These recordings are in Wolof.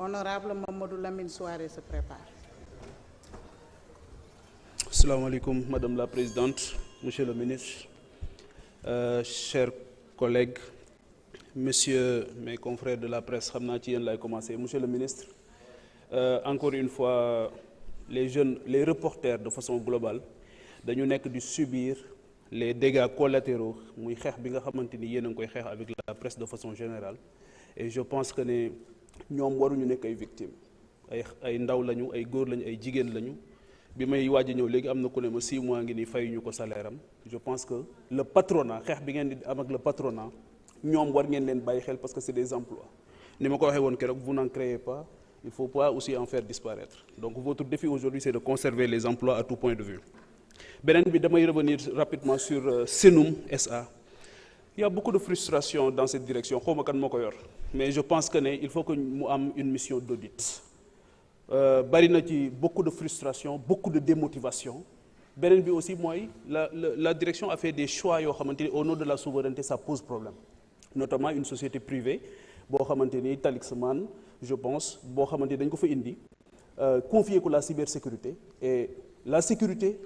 Honorable Mamadou Lamine Souaré se prépare. Assalamu alaikum, Madame la Présidente, Monsieur le Ministre, chers collègues, Messieurs mes confrères de la presse, Monsieur le Ministre, encore une fois, les jeunes, les reporters de façon globale, dañu nekk di subir les dégâts collatéraux muy xeex bi nga xamante ni yéen a ngi koy xeex avec la presse de façon générale et je pense que ne ñoom waruñu nekk ay victimes ay ndaw lañu ay góor lañu ay jigéen lañu bi may waaj a ñëw léegi am na ku ne ma 6 mois ngi nii fayuñu ko salaire am je pense que le patronat xeex bi ngeen di am ak le patronat ñoom war ngeen leen bàyyi xel parce que c'est des emplois ni ma ko waxee woon keroog vous n'en créez pas il faut pas aussi en faire disparaître donc votre défi aujourd'hui c'est de conserver les emplois à tout point de vue. Beneen bi damay revenir rapidement sur Senoum SA. Il y a beaucoup de frustration dans cette direction xawma kan moo ko yor mais je pense que il faut que mu am une mission d'audit. Bari na ci beaucoup de frustration, beaucoup de démotivation. Beneen bi aussi mooy la direction a fait des choix yoo xamante ni au nom de la souveraineté ça pose problème. Notamment une société privée boo xamante ni Talisman je pense boo xamante ni dañ ko fa indi confier ko la cybersécurité et la sécurité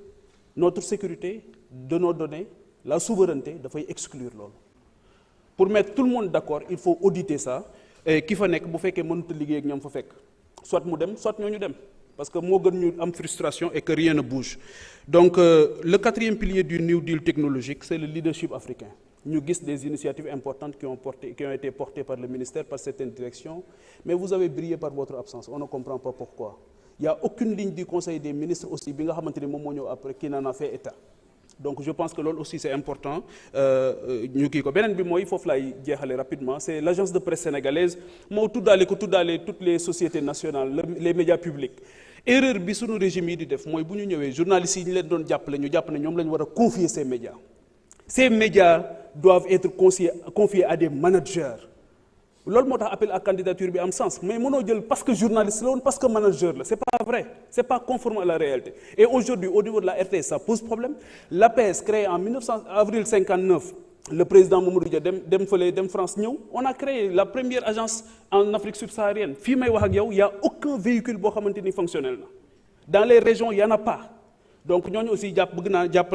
notre sécurité de nos données la souveraineté dafay exclure loolu. Pour mettre tout le monde d'accord il faut auditer ça et ki fa nekk bu fekkee mënut a liggéey ak ñoom fa fekk soit mu dem soit ñooñu dem parce que moo gën ñu am frustration et que rien ne bouge. Donc le quatrième pilier du New Deal technologique c'est le leadership africain. Ñu gis des initiatives importantes qui ont été portées par le ministère, par certaines directions, mais vous avez brillé par votre absence. On ne comprend pas pourquoi. Il n'y a aucune ligne du Conseil des ministres aussi bi nga xamante ni moom moo ñëw après qui n'en a fait état. Donc je pense que loolu aussi c'est important ñu kii ko beneen bi mooy foofu laay jeexale rapidement c'est l'agence de presse sénégalaise moo tuddaale toutes les sociétés nationales les médias publics. Erreur bi sunu régime yi di def mooy bu ñu ñëwee journalistes yi ñu leen doon jàppale ñu jàpp ne ñoom la ñu war a confier ces médias. Ces médias doivent être confiés à des managers. Loolu moo tax appel à candidature bi am sens mais mënoo jël parce que journaliste la woon parce que manager la c'est pas vrai c'est pas conforme à la réalité et aujourd'hui au niveau de la RTS ça pose problème. L'APS créée en avril 59 le président Mamadou Dia dem France ñëw on a créé la première agence en Afrique subsaharienne fii may wax ak yow il y a aucun véhicule boo xamante ni fonctionnel na dans les régions il y en a pas donc ñooñu aussi jàpp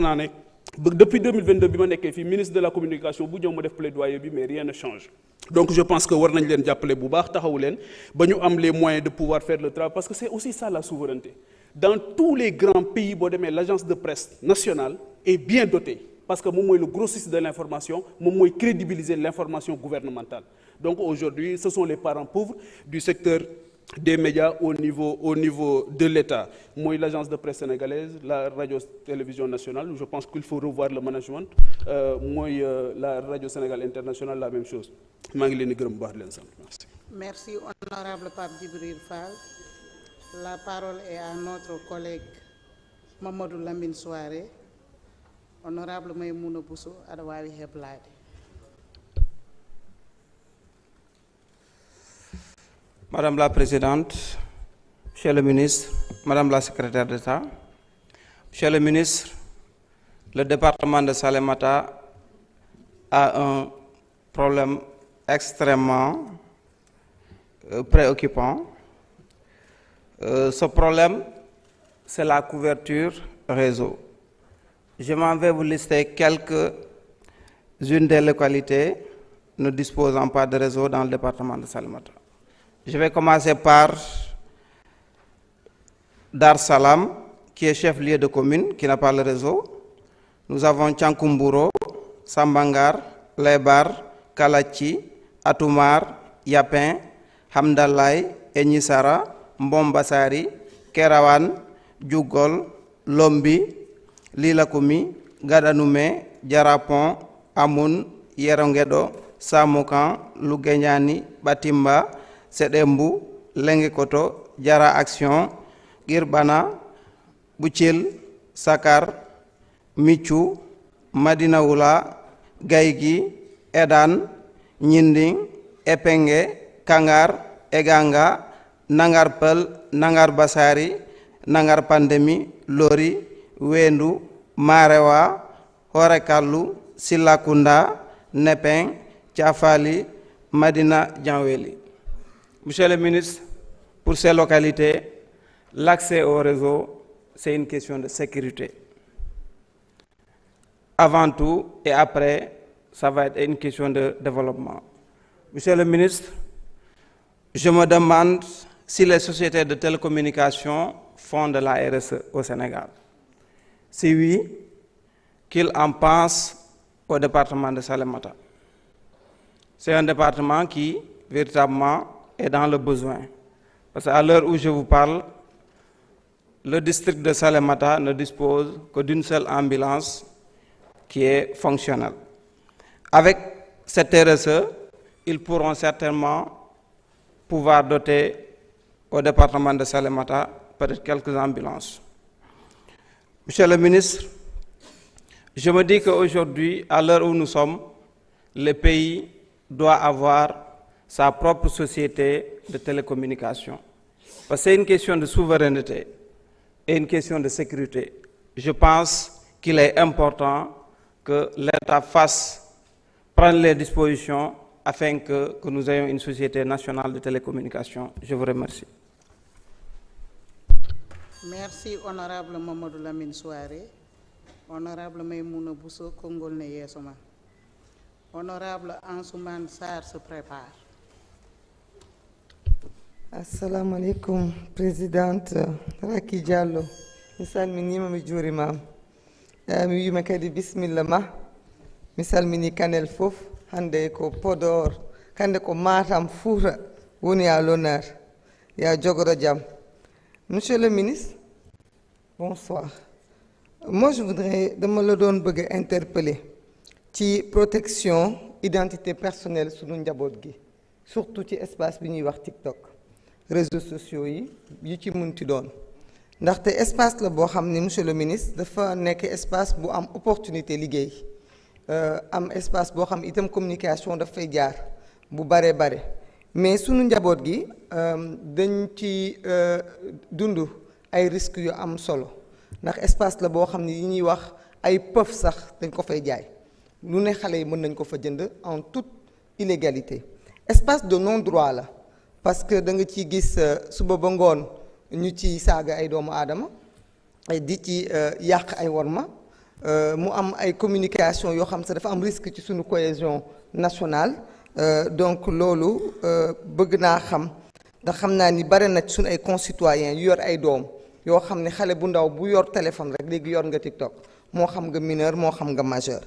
naa ne depuis 2022 bi ma nekkee fii ministre de la communication bu ñëw ma def plaidoyer bi mais rien ne change. Donc je pense que war nañ leen jàppale bu baax taxawu leen ba ñu am les moyens de pouvoir faire le travail parce que c'est aussi ça la souveraineté. Dans tous les grands pays boo demee l'agence de presse nationale est bien dotée parce que moom mooy le grossiste de l'information moom mooy crédibiliser l'information gouvernementale. Donc aujourd'hui ce sont les parents pauvres du secteur des médias au niveau de l'État. Moi, l'agence de presse sénégalaise, la radio-télévision nationale, je pense qu'il faut revoir le management. La radio Sénégal internationale, la même chose. Merci. Merci, honorable Pape Djibril Fall. La parole est à notre collègue Mamadou Lamine Souaré. Honorable Maïmouna Bousso, Adawawi Heblade. Madame la Présidente, Monsieur le Ministre, Madame la Secrétaire d'État, Monsieur le Ministre, le département de Salémata a un problème extrêmement préoccupant. Ce problème, c'est la couverture réseau. Je m'en vais vous lister quelques-unes des localités ne disposant pas de réseau dans le département de Salémata. Je vais commencer par Dar Salam, qui est chef-lieu de commune, qui n'a pas le réseau. Nous avons Tchankumburo, Sambangar, Lebar, Kalachi, Atoumar, Yapin, Hamdalay, Enyisara, Mbombassari, Kerawan, Djougol, Lombi, Lilakoumi, Gadanoume, Djarapon, Amoun, Yerongedo, Samokan, Lugenyani, Batimba, Sedembu, Lengekoto, Jara Action, Girbana, Bouchil, Sakar, Michou, Madinaoula, Gaïgi, Edan, Nyinding, Epenge, Kangar, Eganga, Nangarpel, Nangar Basari, Nangar Pandemi, Lori, Wendu, Marewa, Horekalu, Silakunda, Nepeng, Tiafali, Madina Djanweli. Monsieur le ministre, pour ces localités, l'accès au réseau, c'est une question de sécurité. Avant tout et après, ça va être une question de développement. Monsieur le ministre, je me demande si les sociétés de télécommunications font de la RSE au Sénégal. Si oui, qu'il en pense au département de Salémata. C'est un département qui, véritablement, est dans le besoin. Parce qu'à l'heure où je vous parle, le district de Salémata ne dispose que d'une seule ambulance qui est fonctionnelle. Avec cette RSE, ils pourront certainement pouvoir doter au département de Salémata peut-être quelques ambulances. Monsieur le ministre, je me dis qu'aujourd'hui, à l'heure où nous sommes, le pays doit avoir sa propre société de télécommunications. Parce que c'est une question de souveraineté et une question de sécurité. Je pense qu'il est important que l'État prenne les dispositions afin que nous ayons une société nationale de télécommunications. Je vous remercie. Merci, honorable Mamadou Lamine Souaré. Honorable Maïmouna Bousso, Kongol Neyesoma. Honorable Ansouman Sarr se prépare. Assalamu alaikum, Présidente Raki Diallo. Misal mini mami juri mam. Mi yuma kadi bismillah ma. Misal mini kanel fof hande ko Podor, kande ko Matam Fouta woni à l'honneur. Ya jogoro jam. Monsieur le ministre, bonsoir. Moi je voudrais dama la doon bëgg interpeller ci protection identité personnelle sunu njaboot gi, surtout ci espace bi ñuy wax TikTok. Réseaux sociaux yi ci munti doon ndaxte espace la boo xam ni monsieur le ministre dafa nekk espace bu am opportunité liggéey am espace boo xam itam communication daf fay jaar bu bare mais sunu njaboot gi dañ ci dund ay risques yu am solo ndax espace la boo xam ni yi ñuy wax ay pëf sax dañ ko fay jaay lu ne xale yi mën nañ ko fa jënd en toute illégalité. Espace de non droit la parce que da nga ciy gis suba ba ngoon ñu ci saaga ay doomu aadama di ci yàq ay worma mu am ay communication yoo xam sa dafa am risque ci suñu cohésion nationale donc loolu bëgg naa xam ndax xam naa ni bare na ci suñu ay concitoyens yu yor ay doom yoo xam ne xale bu ndaw bu yor téléphone rek léegi yor nga TikTok moo xam nga mineur moo xam nga majeur.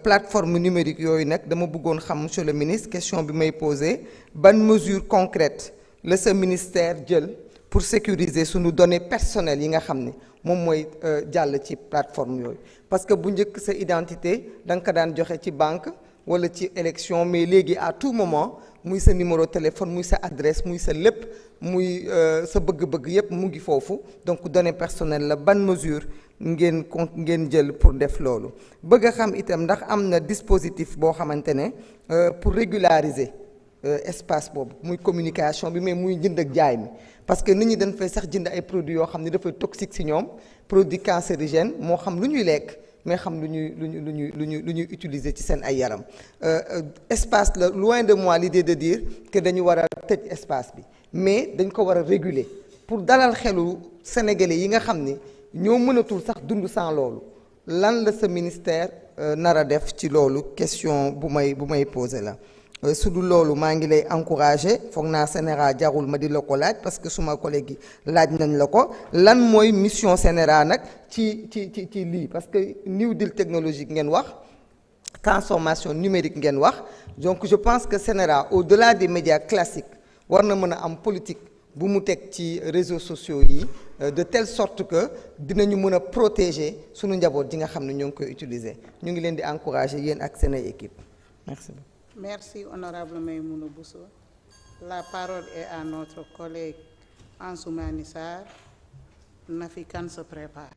Plateforme numérique yooyu nag dama bëggoon xam monsieur le ministre question bi may poser ban mesure concrète le ce ministère jël pour sécuriser sunu données personnelles yi nga xam ne moom mooy jàll ci plateforme yooyu parce que bu njëkk sa identité da nga ko daan joxe ci banque wala ci élection mais léegi à tout moment muy sa numéro téléphone muy sa adresse muy sa lépp muy sa bëgg-bëgg yépp mu ngi foofu donc données personnelles la ban mesure ngeen jël pour def loolu bëgg a xam itam ndax am na dispositif boo xamante ne pour régulariser espace boobu muy communication bi mais muy jënd ak jaay mi parce que nit ñi dañ fay sax jënd ay produits yoo xam ne dafay toxique ci ñoom produits cancérigènes moo xam lu ñuy lekk mais xam lu ñuy utiliser ci seen ay yaram espace la loin de moi l'idée de dire que dañu war a tëj espace bi mais dañ ko war a réguler pour dalal xelu sénégalais yi nga xam ni ñoo mënatul sax dund sans loolu lan la sa ministère nar a def ci loolu question bu may poser la su dul loolu maa ngi lay encourager foog naa CNRA jarul ma di la ko laaj parce que suma collègue yi laaj nañ la ko lan mooy mission CNRA nag ci lii parce que New Deal technologique ngeen wax transformation numérique ngeen wax donc je pense que CNRA au-delà des médias classiques war na mën a am politique bu mu teg ci réseaux sociaux yi de telle sorte que dinañu mën a protéger sunu njaboot ji nga xam ne ñoo ngi koy utiliser ñu ngi leen di encourager yéen ak seen ay équipe merci. Merci, honorable Maïmouna Bousso. La parole est à notre collègue Ansoumani Sarr. Nafi Kane se prépare.